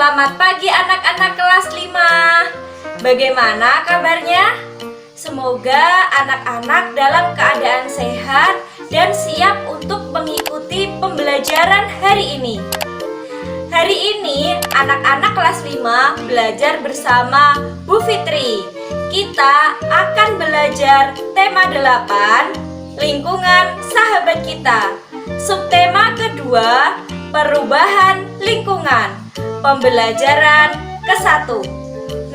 Selamat pagi anak-anak kelas 5. Bagaimana kabarnya? Semoga anak-anak dalam keadaan sehat dan siap untuk mengikuti pembelajaran hari ini. Hari ini anak-anak kelas 5 belajar bersama Bu Fitri. Kita akan belajar tema 8, lingkungan sahabat kita. Subtema kedua, perubahan lingkungan. Pembelajaran ke-1.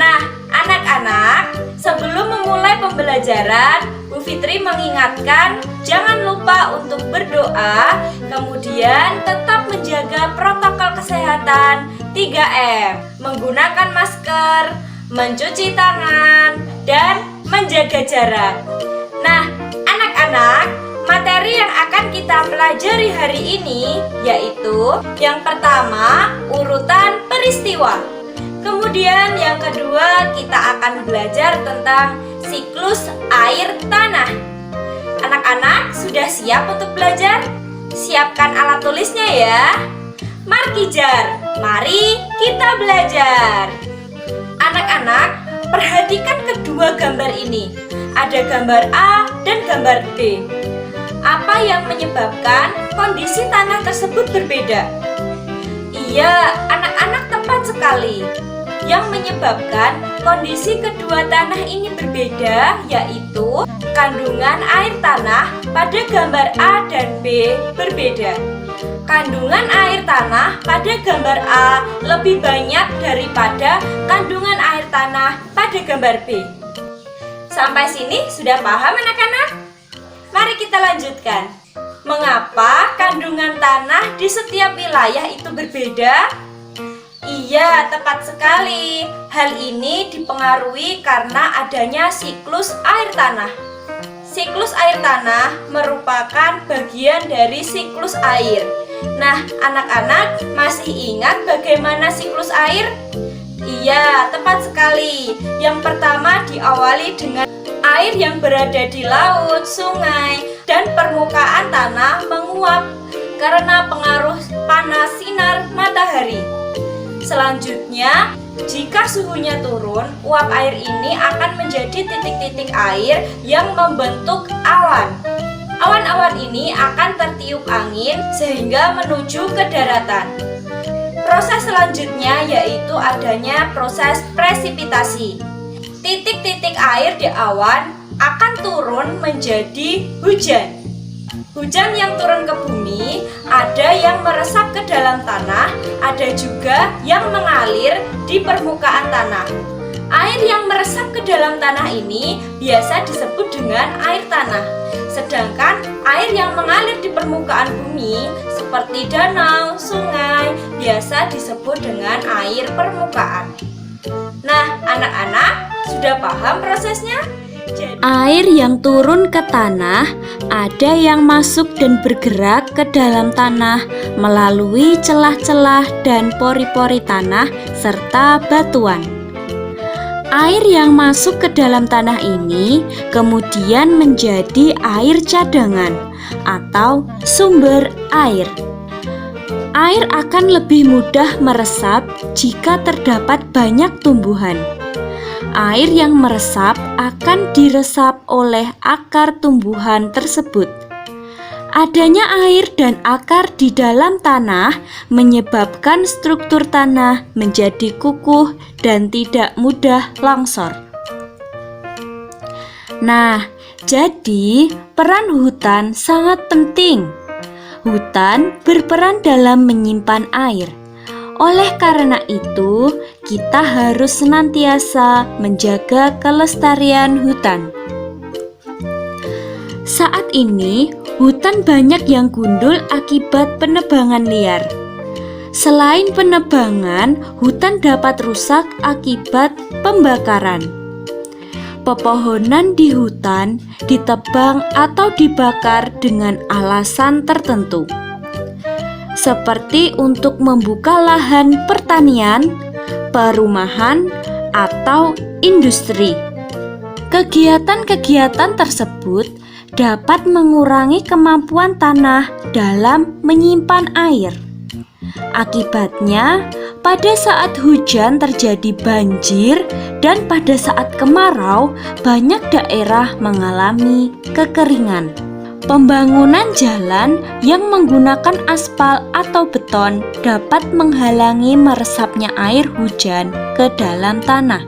Nah, anak-anak, sebelum memulai pembelajaran, Bu Fitri mengingatkan jangan lupa untuk berdoa, kemudian tetap menjaga protokol kesehatan 3M, menggunakan masker, mencuci tangan, dan menjaga jarak. Nah, anak-anak, materi yang akan kita pelajari hari ini yaitu yang pertama, urutan peristiwa. Kemudian yang kedua, kita akan belajar tentang siklus air tanah. Anak-anak sudah siap untuk belajar? Siapkan alat tulisnya ya. Markijar, mari kita belajar. Anak-anak, perhatikan kedua gambar ini. Ada gambar A dan gambar B. Apa yang menyebabkan kondisi tanah tersebut berbeda? Iya, anak-anak tepat sekali. Yang menyebabkan kondisi kedua tanah ini berbeda yaitu kandungan air tanah pada gambar A dan B berbeda. Kandungan air tanah pada gambar A lebih banyak daripada kandungan air tanah pada gambar B. Sampai sini sudah paham anak-anak? Mari kita lanjutkan. Mengapa kandungan tanah di setiap wilayah itu berbeda? Iya, tepat sekali. Hal ini dipengaruhi karena adanya siklus air tanah. Siklus air tanah merupakan bagian dari siklus air. Nah, anak-anak masih ingat bagaimana siklus air? Iya, tepat sekali. Yang pertama diawali dengan air yang berada di laut, sungai, dan permukaan tanah menguap karena pengaruh panas sinar matahari. Selanjutnya, jika suhunya turun, uap air ini akan menjadi titik-titik air yang membentuk awan. Awan-awan ini akan tertiup angin sehingga menuju ke daratan. Proses selanjutnya yaitu adanya proses presipitasi. Titik-titik air di awan akan turun menjadi hujan. Hujan yang turun ke bumi, ada yang meresap ke dalam tanah, ada juga yang mengalir di permukaan tanah. Air yang meresap ke dalam tanah ini biasa disebut dengan air tanah. Sedangkan air yang mengalir di permukaan bumi seperti danau, sungai, biasa disebut dengan air permukaan. Nah, anak-anak, sudah paham prosesnya? Air yang turun ke tanah, ada yang masuk dan bergerak ke dalam tanah melalui celah-celah dan pori-pori tanah serta batuan. Air yang masuk ke dalam tanah ini kemudian menjadi air cadangan atau sumber air. Air akan lebih mudah meresap jika terdapat banyak tumbuhan. Air yang meresap akan diresap oleh akar tumbuhan tersebut. Adanya air dan akar di dalam tanah menyebabkan struktur tanah menjadi kukuh dan tidak mudah longsor. Nah, jadi peran hutan sangat penting. Hutan berperan dalam menyimpan air. Oleh karena itu, kita harus senantiasa menjaga kelestarian hutan. Saat ini, hutan banyak yang gundul akibat penebangan liar. Selain penebangan, hutan dapat rusak akibat pembakaran. Pepohonan di hutan ditebang atau dibakar dengan alasan tertentu, seperti untuk membuka lahan pertanian, perumahan, atau industri. Kegiatan-kegiatan tersebut dapat mengurangi kemampuan tanah dalam menyimpan air. Akibatnya, pada saat hujan terjadi banjir dan pada saat kemarau banyak daerah mengalami kekeringan. Pembangunan jalan yang menggunakan aspal atau beton dapat menghalangi meresapnya air hujan ke dalam tanah.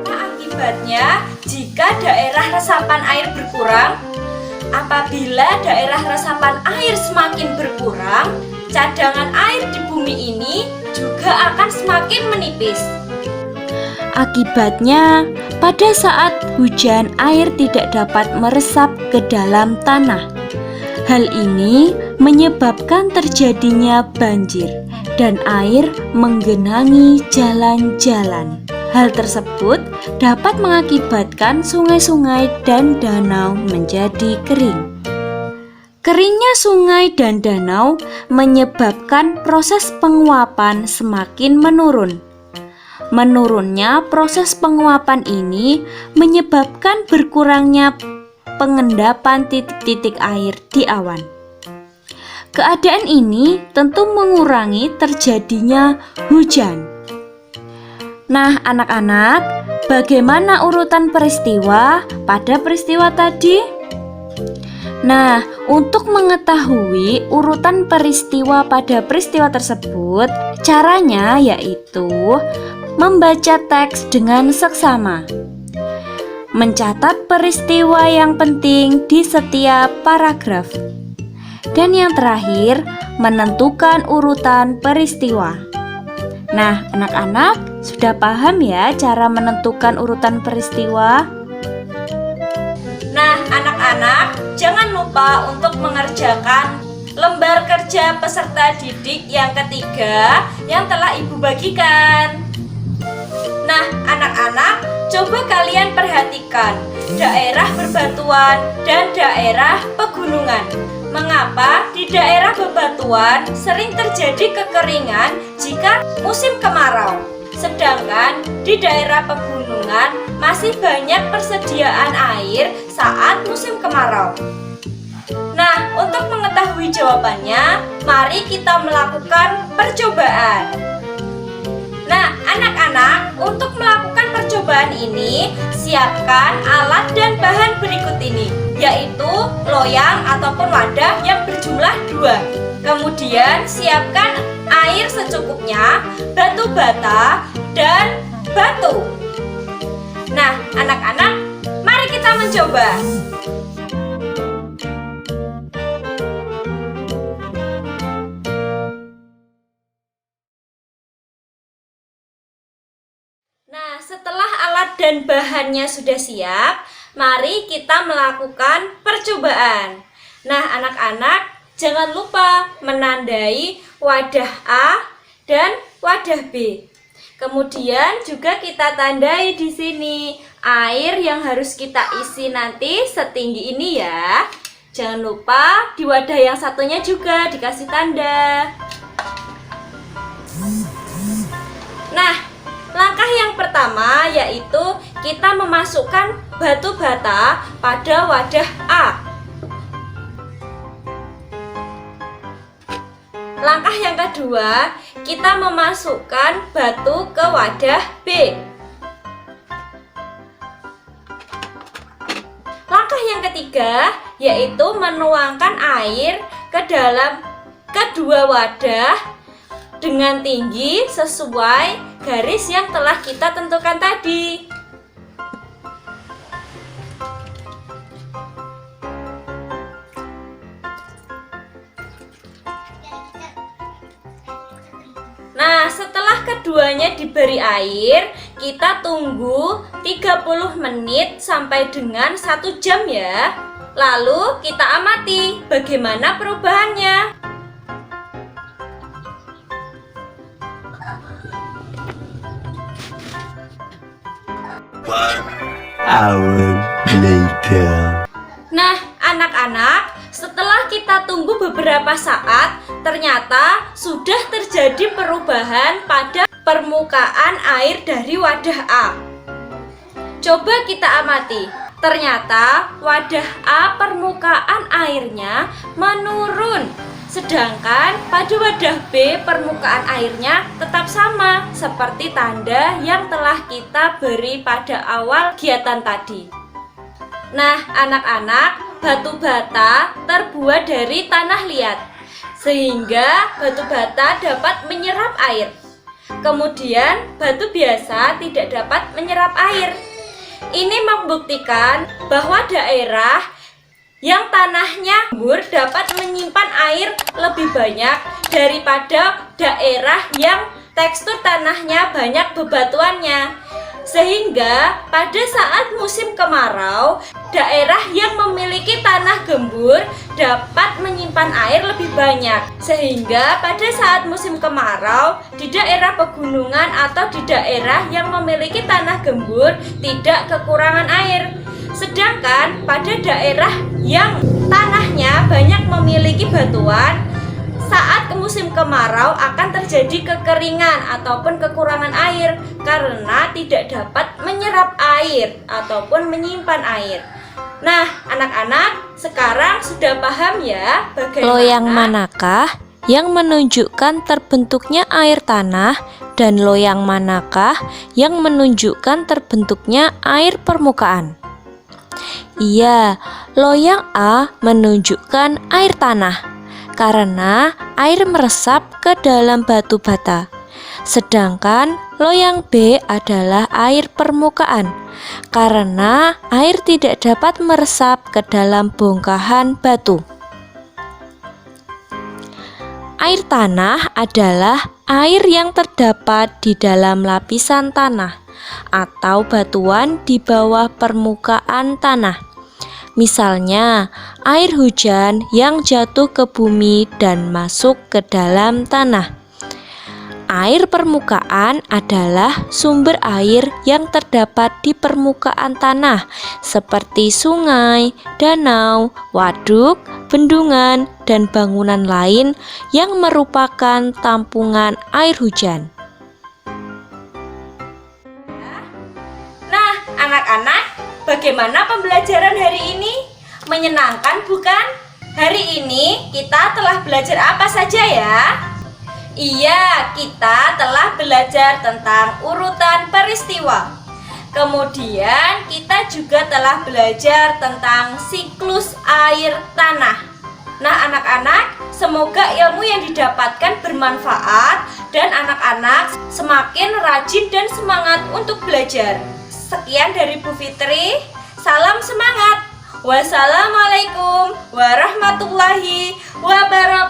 Apa akibatnya jika daerah resapan air berkurang? Apabila daerah resapan air semakin berkurang, cadangan air di bumi ini juga akan semakin menipis. Akibatnya, pada saat hujan air tidak dapat meresap ke dalam tanah. Hal ini menyebabkan terjadinya banjir dan air menggenangi jalan-jalan. Hal tersebut dapat mengakibatkan sungai-sungai dan danau menjadi kering. Keringnya sungai dan danau menyebabkan proses penguapan semakin menurun. Menurunnya proses penguapan ini menyebabkan berkurangnya pengendapan titik-titik air di awan. Keadaan ini tentu mengurangi terjadinya hujan. Nah, anak-anak, bagaimana urutan peristiwa pada peristiwa tadi? Nah, untuk mengetahui urutan peristiwa pada peristiwa tersebut, caranya yaitu membaca teks dengan seksama, mencatat peristiwa yang penting di setiap paragraf, dan yang terakhir, menentukan urutan peristiwa. Nah, anak-anak sudah paham ya cara menentukan urutan peristiwa? Nah, anak-anak, jangan lupa untuk mengerjakan lembar kerja peserta didik yang ketiga yang telah Ibu bagikan. Nah, anak-anak, coba kalian perhatikan daerah berbatuan dan daerah pegunungan. Mengapa di daerah bebatuan sering terjadi kekeringan jika musim kemarau, sedangkan di daerah pegunungan masih banyak persediaan air saat musim kemarau? Nah, untuk mengetahui jawabannya, mari kita melakukan percobaan. Nah, anak-anak, untuk melakukan percobaan ini, siapkan alat dan bahan berikut ini, yaitu loyang ataupun wadah yang berjumlah 2. Kemudian, siapkan air secukupnya, batu bata, dan batu. Nah, anak-anak, mari kita mencoba. Nah, setelah alat dan bahannya sudah siap, mari kita melakukan percobaan. Nah, anak-anak, jangan lupa menandai wadah A dan wadah B. Kemudian juga kita tandai di sini air yang harus kita isi nanti setinggi ini ya. Jangan lupa di wadah yang satunya juga dikasih tanda. Nah, langkah yang pertama yaitu kita memasukkan batu bata pada wadah A. Langkah yang kedua, kita memasukkan batu ke wadah B. Langkah yang ketiga yaitu menuangkan air ke dalam kedua wadah dengan tinggi sesuai garis yang telah kita tentukan tadi. Nah, setelah keduanya diberi air, kita tunggu 30 menit sampai dengan 1 jam ya. Lalu kita amati bagaimana perubahannya. 1 hour later. Nah, anak-anak, setelah kita tunggu beberapa saat, ternyata sudah terjadi perubahan pada permukaan air dari wadah A. Coba kita amati. Ternyata wadah A permukaan airnya menurun Sedangkan pada wadah B permukaan airnya tetap sama seperti tanda yang telah kita beri pada awal kegiatan tadi. Nah, anak-anak, batu bata terbuat dari tanah liat, sehingga batu bata dapat menyerap air. Kemudian, batu biasa tidak dapat menyerap air. Ini membuktikan bahwa daerah yang tanahnya gembur dapat menyimpan air lebih banyak daripada daerah yang tekstur tanahnya banyak bebatuannya. Sehingga pada saat musim kemarau, daerah yang memiliki tanah gembur dapat menyimpan air lebih banyak. Sehingga pada saat musim kemarau, di daerah pegunungan atau di daerah yang memiliki tanah gembur tidak kekurangan air. Sedangkan pada daerah yang tanahnya banyak memiliki batuan, saat musim kemarau akan terjadi kekeringan ataupun kekurangan air karena tidak dapat menyerap air ataupun menyimpan air. Nah, anak-anak sekarang sudah paham ya bagaimana Loyang manakah yang menunjukkan terbentuknya air tanah dan loyang manakah yang menunjukkan terbentuknya air permukaan? Iya, loyang A menunjukkan air tanah karena air meresap ke dalam batu bata. Sedangkan loyang B adalah air permukaan karena air tidak dapat meresap ke dalam bongkahan batu. Air tanah adalah air yang terdapat di dalam lapisan tanah atau batuan di bawah permukaan tanah. Misalnya, air hujan yang jatuh ke bumi dan masuk ke dalam tanah. Air permukaan adalah sumber air yang terdapat di permukaan tanah, seperti sungai, danau, waduk, bendungan, dan bangunan lain yang merupakan tampungan air hujan. Nah, anak-anak, bagaimana pembelajaran hari ini? Menyenangkan bukan? Hari ini kita telah belajar apa saja ya? Iya, kita telah belajar tentang urutan peristiwa. Kemudian kita juga telah belajar tentang siklus air tanah. Nah, anak-anak, semoga ilmu yang didapatkan bermanfaat dan anak-anak semakin rajin dan semangat untuk belajar. Sekian dari Bu Fitri, salam semangat. Wassalamualaikum warahmatullahi wabarakatuh.